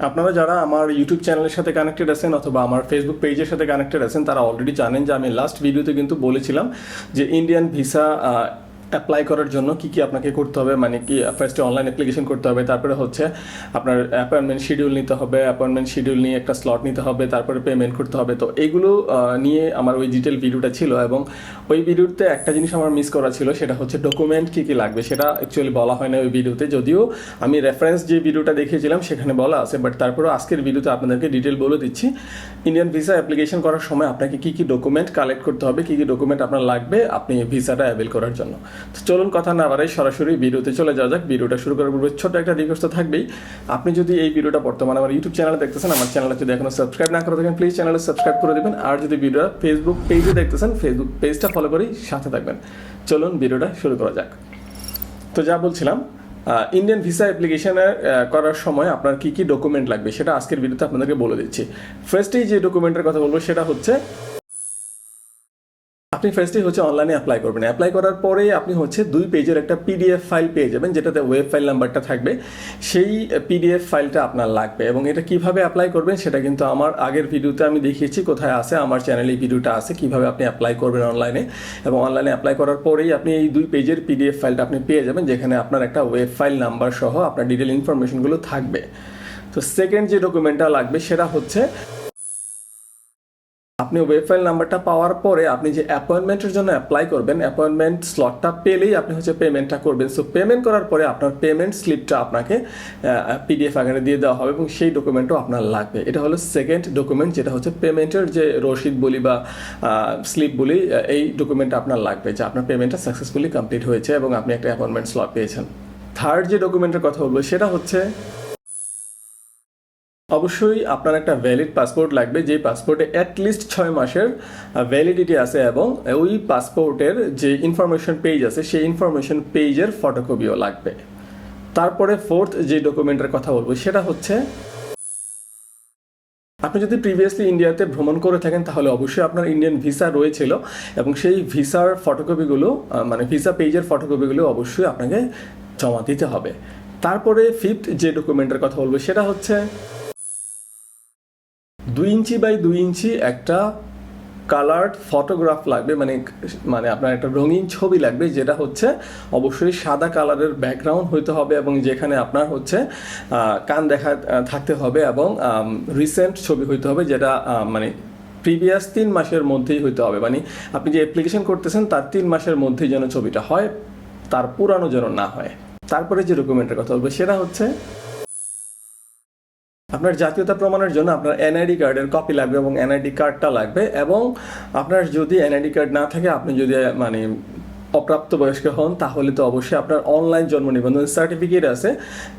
আপনারা যারা আমার ইউটিউব চ্যানেলের সাথে কানেক্টেড আছেন অথবা আমার ফেসবুক পেজের সাথে কানেক্টেড আছেন তারা অলরেডি জানেন যে আমি লাস্ট ভিডিওতে কিন্তু বলেছিলাম যে ইন্ডিয়ান ভিসা অ্যাপ্লাই করার জন্য কি কি আপনাকে করতে হবে, মানে কি ফার্স্টে অনলাইন অ্যাপ্লিকেশন করতে হবে, তারপরে হচ্ছে আপনার অ্যাপয়েন্টমেন্ট শিডিউল নিতে হবে, অ্যাপয়েন্টমেন্ট শিডিউল নিয়ে একটা স্লট নিতে হবে, তারপরে পেমেন্ট করতে হবে। তো এইগুলো নিয়ে আমার ওই ডিটেল ভিডিওটা ছিল এবং ওই ভিডিওতে একটা জিনিস আমার মিস করা ছিল, সেটা হচ্ছে ডকুমেন্ট কী কী লাগবে সেটা অ্যাকচুয়ালি বলা হয় না ওই ভিডিওতে, যদিও আমি রেফারেন্স যে ভিডিওটা দেখিয়েছিলাম সেখানে বলা আছে, বাট তারপরেও আজকের ভিডিওতে আপনাদেরকে ডিটেল বলে দিচ্ছি ইন্ডিয়ান ভিসা অ্যাপ্লিকেশন করার সময় আপনাকে কী কী ডকুমেন্ট কালেক্ট করতে হবে, কী কী ডকুমেন্ট আপনার লাগবে আপনি ভিসাটা অ্যাভেল করার জন্য। তো চলুন কথা না বাড়াই সরাসরি ভিডিওতে চলে যাওয়া যাক। ভিডিওটা শুরু করার পূর্বে ছোট্ট একটা রিকোয়েস্ট তো থাকবেই, আপনি যদি এই ভিডিওটা বর্তমানে আমার ইউটিউব চ্যানেলে দেখতেছেন, আমার চ্যানেলটা যদি এখনো সাবস্ক্রাইব না করে থাকেন প্লিজ চ্যানেলে সাবস্ক্রাইব করে দেবেন, আর যদি ভিডিওটা ফেসবুক পেজে দেখতেছেন ফেসবুক পেজটা ফলো করেই সাথে থাকবেন। চলুন ভিডিওটা শুরু করা যাক। তো যা বলছিলাম, ইন্ডিয়ান ভিসা অ্যাপ্লিকেশনে করার সময় আপনার কী কী ডকুমেন্ট লাগবে সেটা আজকের ভিডিওতে আপনাদেরকে বলে দিচ্ছি। ফার্স্টেই যে ডকুমেন্টের কথা বলবো সেটা হচ্ছে আপনি ফার্স্টে হচ্ছে অনলাইনে অ্যাপ্লাই করবেন। অ্যাপ্লাই করার পরে আপনি হচ্ছে 2 পেজের একটা পিডিএফ ফাইল পেয়ে যাবেন, যেটাতে ওয়েব ফাইল নাম্বারটা থাকবে। সেই পিডিএফ ফাইলটা আপনার লাগবে এবং এটা কিভাবে অ্যাপ্লাই করবেন সেটা কিন্তু আমার আগের ভিডিওতে আমি দেখিয়েছি, কোথায় আছে আমার চ্যানেলে এই ভিডিওটা আছে কিভাবে আপনি অ্যাপ্লাই করবেন অনলাইনে। এবং অনলাইনে অ্যাপ্লাই করার পরেই আপনি এই 2 পেজের পিডিএফ ফাইলটা আপনি পেয়ে যাবেন, যেখানে আপনার একটা ওয়েব ফাইল নাম্বার সহ আপনার ডিটেল ইনফরমেশনগুলো থাকবে। তো সেকেন্ড যে ডকুমেন্টটা লাগবে সেটা হচ্ছে আপনি ওয়েব ফাইল নাম্বারটা পাওয়ার পরে আপনি যে অ্যাপয়েন্টমেন্টের জন্য অ্যাপ্লাই করবেন, অ্যাপয়েন্টমেন্ট স্লটটা পেলেই আপনি হচ্ছে পেমেন্টটা করবেন। সো পেমেন্ট করার পরে আপনার পেমেন্ট স্লিপটা আপনাকে পিডিএফ আকারে দিয়ে দেওয়া হবে এবং সেই ডকুমেন্টও আপনার লাগবে। এটা হলো সেকেন্ড ডকুমেন্ট, যেটা হচ্ছে পেমেন্টের যে রসিদ বলি বা স্লিপ বলি, এই ডকুমেন্টটা আপনার লাগবে যে আপনার পেমেন্টটা সাকসেসফুলি কমপ্লিট হয়েছে এবং আপনি একটা অ্যাপয়েন্টমেন্ট স্লট পেয়েছেন। থার্ড যে ডকুমেন্টের কথা বলবো সেটা হচ্ছে অবশ্যই আপনার একটা ভ্যালিড পাসপোর্ট লাগবে, যে পাসপোর্টে অ্যাটলিস্ট 6 মাসের ভ্যালিডিটি আছে এবং ওই পাসপোর্টের যে ইনফরমেশন পেজ আছে সেই ইনফরমেশন পেজের ফটোকপিও লাগবে। তারপরে ফোর্থ যে ডকুমেন্টের কথা বলবো সেটা হচ্ছে আপনি যদি প্রিভিয়াসলি ইন্ডিয়াতে ভ্রমণ করে থাকেন তাহলে অবশ্যই আপনার ইন্ডিয়ান ভিসা রয়েছিল এবং সেই ভিসার ফটোকপিগুলো মানে ভিসা পেজের ফটোকপিগুলো অবশ্যই আপনাকে জমা দিতে হবে। তারপরে ফিফথ যে ডকুমেন্টের কথা বলবো সেটা হচ্ছে 2 ইঞ্চি বাই 2 ইঞ্চি একটা কালার্ড ফটোগ্রাফ লাগবে, মানে মানে আপনার একটা রঙিন ছবি লাগবে, যেটা হচ্ছে অবশ্যই সাদা কালারের ব্যাকগ্রাউন্ড হইতে হবে এবং যেখানে আপনার হচ্ছে কান দেখা থাকতে হবে এবং রিসেন্ট ছবি হইতে হবে, যেটা মানে প্রিভিয়াস 3 মাসের মধ্যেই হইতে হবে, মানে আপনি যে অ্যাপ্লিকেশন করতেছেন তার 3 মাসের মধ্যেই যেন ছবিটা হয়, তার পুরানো যেন না হয়। তারপরে যে ডকুমেন্টের কথা বলবো সেটা হচ্ছে আপনার জাতীয়তা প্রমাণের জন্য আপনার এনআইডি কার্ডের কপি লাগবে এবং এনআইডি কার্ডটা লাগবে। এবং আপনার যদি এনআইডি কার্ড না থাকে, আপনি যদি মানে অপ্রাপ্তবয়স্ক হন, তাহলে তো অবশ্যই আপনার অনলাইন জন্ম নিবন্ধন সার্টিফিকেট আছে,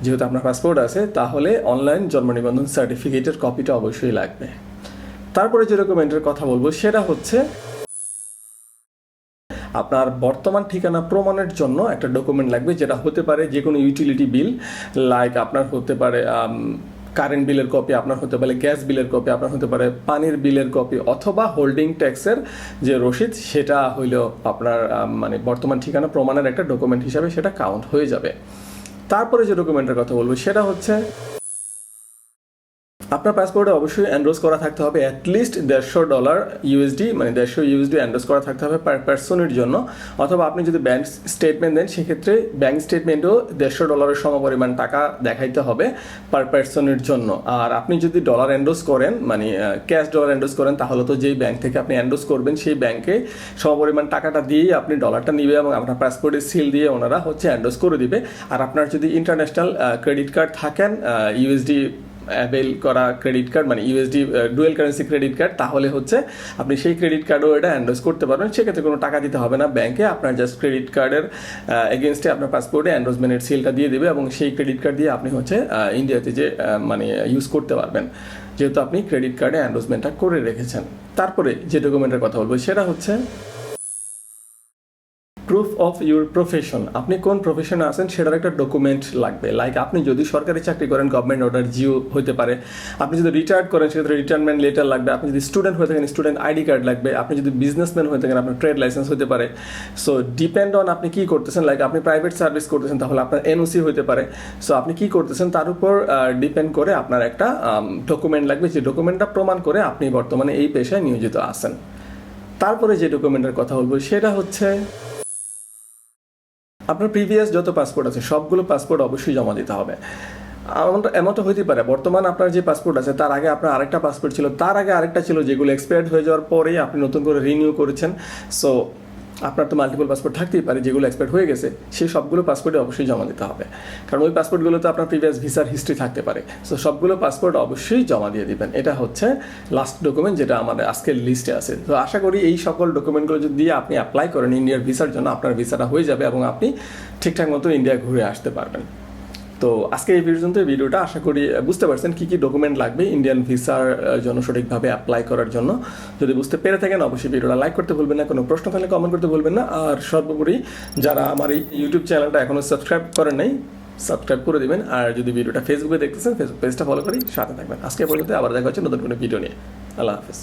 যেহেতু আপনার পাসপোর্ট আছে তাহলে অনলাইন জন্ম নিবন্ধন সার্টিফিকেটের কপিটা অবশ্যই লাগবে। তারপরে যে ডকুমেন্টের কথা বলবো সেটা হচ্ছে আপনার বর্তমান ঠিকানা প্রমাণের জন্য একটা ডকুমেন্ট লাগবে, যেটা হতে পারে যে কোনো ইউটিলিটি বিল, লাইক আপনার হতে পারে কারেন্ট বিলের কপি, আপনার হতে পারে গ্যাস বিলের কপি, আপনার হতে পারে পানির বিলের কপি, অথবা হোল্ডিং ট্যাক্সের যে রসিদ, সেটা হইলেও আপনার মানে বর্তমান ঠিকানা প্রমাণের একটা ডকুমেন্ট হিসাবে সেটা কাউন্ট হয়ে যাবে। তারপরে যে ডকুমেন্টের কথা বলবো সেটা হচ্ছে আপনার পাসপোর্টে অবশ্যই এনরোজ করা থাকতে হবে অ্যাটলিস্ট $150 ইউএসডি, মানে 150 ইউএসডি এনরোজ করা থাকতে হবে পার পার্সনের জন্য। অথবা আপনি যদি ব্যাংক স্টেটমেন্ট দেন সেক্ষেত্রে ব্যাংক স্টেটমেন্টেও $150 সমপরিমাণ টাকা দেখাইতে হবে পার পার্সনের জন্য। আর আপনি যদি ডলার এনরোজ করেন, মানে ক্যাশ ডলার এনরোজ করেন, তাহলে তো যেই ব্যাংক থেকে আপনি এনরোজ করবেন সেই ব্যাংকে সমপরিমাণ টাকাটা দিয়েই আপনি ডলারটা নিবে এবং আপনার পাসপোর্টের সিল দিয়ে ওনারা হচ্ছে এনরোজ করে দিবে। আর আপনার যদি ইন্টারন্যাশনাল ক্রেডিট কার্ড থাকেন, ইউএসডি অ্যাভেল করা ক্রেডিট কার্ড, মানে USD dual currency credit card, তাহলে হচ্ছে আপনি সেই ক্রেডিট কার্ডও এটা এনরোজ করতে পারবেন। সেক্ষেত্রে কোনো টাকা দিতে হবে না ব্যাংকে, আপনার জাস্ট ক্রেডিট কার্ডের এগেনস্টে আপনার পাসপোর্টে এনরোজমেন্টের সিলটা দিয়ে দেবে এবং সেই ক্রেডিট কার্ড দিয়ে আপনি হচ্ছে ইন্ডিয়াতে যে মানে ইউজ করতে পারবেন, যেহেতু আপনি ক্রেডিট কার্ডে এনরোজমেন্টটা করে রেখেছেন। তারপরে যে ডকুমেন্টের কথা বলবো সেটা হচ্ছে প্রুফ অফ ইউর প্রফেশন, আপনি কোন প্রফেশনে আছেন সেটার একটা ডকুমেন্ট লাগবে। লাইক আপনি যদি সরকারি চাকরি করেন গভর্নমেন্ট অর্ডার জিও হতে পারে, আপনি যদি রিটায়ার্ড করেন সেক্ষেত্রে রিটায়ারমেন্ট লেটার লাগবে, আপনি যদি স্টুডেন্ট হয়ে থাকেন স্টুডেন্ট আইডি কার্ড লাগবে, আপনি যদি বিজনেসম্যান হয়ে থাকেন আপনার ট্রেড লাইসেন্স হতে পারে। সো ডিপেন্ড অন আপনি কী করতেছেন, লাইক আপনি প্রাইভেট সার্ভিস করতেছেন তাহলে আপনার এনওসি হতে পারে। সো আপনি কী করতেছেন তার উপর ডিপেন্ড করে আপনার একটা ডকুমেন্ট লাগবে, যে ডকুমেন্টটা প্রমাণ করে আপনি বর্তমানে এই পেশায় নিয়োজিত আছেন। তারপরে যে ডকুমেন্টের কথা বলবো সেটা হচ্ছে আপনার প্রিভিয়াস যত পাসপোর্ট আছে সবগুলো পাসপোর্ট অবশ্যই জমা দিতে হবে। এমনটা হইতে পারে বর্তমান আপনার যে পাসপোর্ট আছে তার আগে আপনার আরেকটা পাসপোর্ট ছিল, তার আগে আরেকটা ছিল, যেগুলো এক্সপায়ার্ড হয়ে যাওয়ার পরেই আপনি নতুন করে রিনিউ করেছেন। সো আপনার তো মাল্টিপল পাসপোর্ট থাকতেই পারে, যেগুলো এক্সপায়ার্ড হয়ে গেছে সেই সবগুলো পাসপোর্টে অবশ্যই জমা দিতে হবে, কারণ ওই পাসপোর্টগুলোতে আপনার প্রিভিয়াস ভিসার হিস্ট্রি থাকতে পারে। সো সবগুলো পাসপোর্ট অবশ্যই জমা দিয়ে দিবেন। এটা হচ্ছে লাস্ট ডকুমেন্ট যেটা আমাদের আজকের লিস্টে আছে। তো আশা করি এই সকল ডকুমেন্টগুলো যদি দিয়ে আপনি অ্যাপ্লাই করেন ইন্ডিয়ার ভিসার জন্য, আপনার ভিসাটা হয়ে যাবে এবং আপনি ঠিকঠাক মতো ইন্ডিয়া ঘুরে আসতে পারবেন। তো আজকে এই পর্যন্ত ভিডিওটা, আশা করি বুঝতে পারছেন কী কী ডকুমেন্ট লাগবে ইন্ডিয়ান ভিসার জন্য সঠিকভাবে অ্যাপ্লাই করার জন্য। যদি বুঝতে পেরে থাকেন অবশ্যই ভিডিওটা লাইক করতে ভুলবেন না, কোনো প্রশ্ন থাকলে কমেন্ট করতে ভুলবেন না। আর সর্বোপরি যারা আমার এই ইউটিউব চ্যানেলটা এখনও সাবস্ক্রাইব করেন নাই সাবস্ক্রাইব করে দিবেন। আর যদি ভিডিওটা ফেসবুকে দেখতেছেন ফেসবুক পেজটা ফলো করি সাথে থাকবেন। আজকে পর্যন্ত আবার দেখা হচ্ছে নতুন কোনো ভিডিও নিয়ে। আল্লাহ হাফেজ।